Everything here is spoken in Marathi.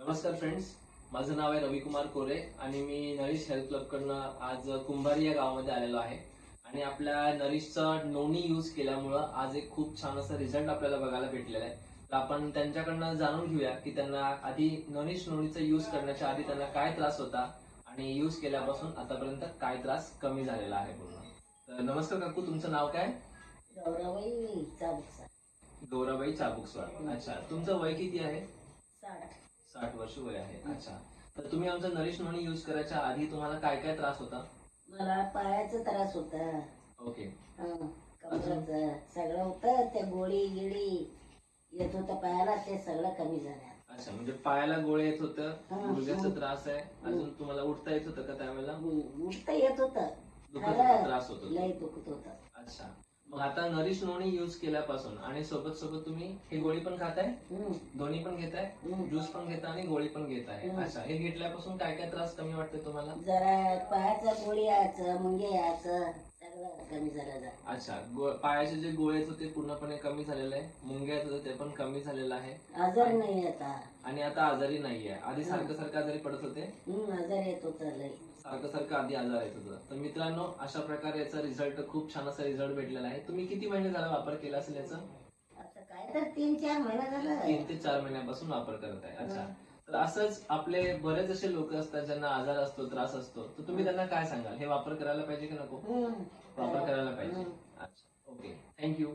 नमस्कार फ्रेंड्स, माझं नाव आहे रविकुमार कोरे आणि मी नरिश हेल्थ क्लब कडनं आज कुंभारी या गावामध्ये आलेलो आहे. आणि आपल्या नरिशचं नोनी यूज केल्यामुळं आज एक खूप छान असा रिझल्ट आपल्याला बघायला भेटलेला आहे. तर आपण त्यांच्याकडनं जाणून घेऊया की त्यांना आधी नोनीचा यूज करण्याच्या आधी त्यांना काय त्रास होता आणि यूज केल्यापासून आतापर्यंत काय त्रास कमी झालेला आहे पूर्ण. तर नमस्कार काकू, तुमचं नाव काय? गौराबाई चाबुकसा. गौराबाई चाबुकस्वार. अच्छा, तुमचं वय किती आहे? 60. 60 वर्ष वय आहे. अच्छा, तर तुम्ही आमचा नरिश नोनी यूज करायच्या आधी तुम्हाला काय काय त्रास होता? मला पायाचा त्रास होता, ओके. कमराचा सगळं होतं. ते गोळी गिळी येत होतं पायाला, ते सगळं कमी झालं. अच्छा, म्हणजे पायाला गोळे येत होतं, गुडघ्याचा त्रास आहे, हं. अजून तुम्हाला उठता येत होतं का त्यावेळेला? उठता येत होतं, दुखत होतं, त्रास होत होता. लय दुखत होतं. अच्छा, मग आता नरिश नोनी यूज केल्यापासून आणि सोबत सोबत तुम्ही हे गोळी पण खाताय, दोन्ही पण घेताय, ज्यूस पण घेता आणि गोळी पण घेताय. अच्छा, हे घेतल्यापासून काय काय त्रास कमी वाटते तुम्हाला? जरा पायाचा गोळी यायचं, मुंगे यायचं, सगळं कमी झालं. अच्छा, पायाचे जे गोळे येत होते पूर्णपणे कमी झालेलं आहे, मुंग्या येत होते ते पण कमी झालेलं आहे, आजार नाही आता. आणि आता आजारी नाहीये. आधी सारखं आजारी पडत होते, आजार येत होता लय. सारखं आधी आजार येत होतं. तर मित्रांनो, अशा प्रकारे याचा रिझल्ट, खूप छान असा रिझल्ट भेटलेला आहे. तुम्ही किती महिने झाला वापर केला असेल याचा? आता काय तर 3-4 महिना झाला. 3 ते 4 महिन्यापासून वापर करत आहे. अच्छा, तर असंच आपले बरेच असे लोक असतात ज्यांना आजार असतो, त्रास असतो, तर तुम्ही त्यांना काय सांगाल? हे वापर करायला पाहिजे की नको? वापर करायला पाहिजे. अच्छा, ओके, थँक्यू.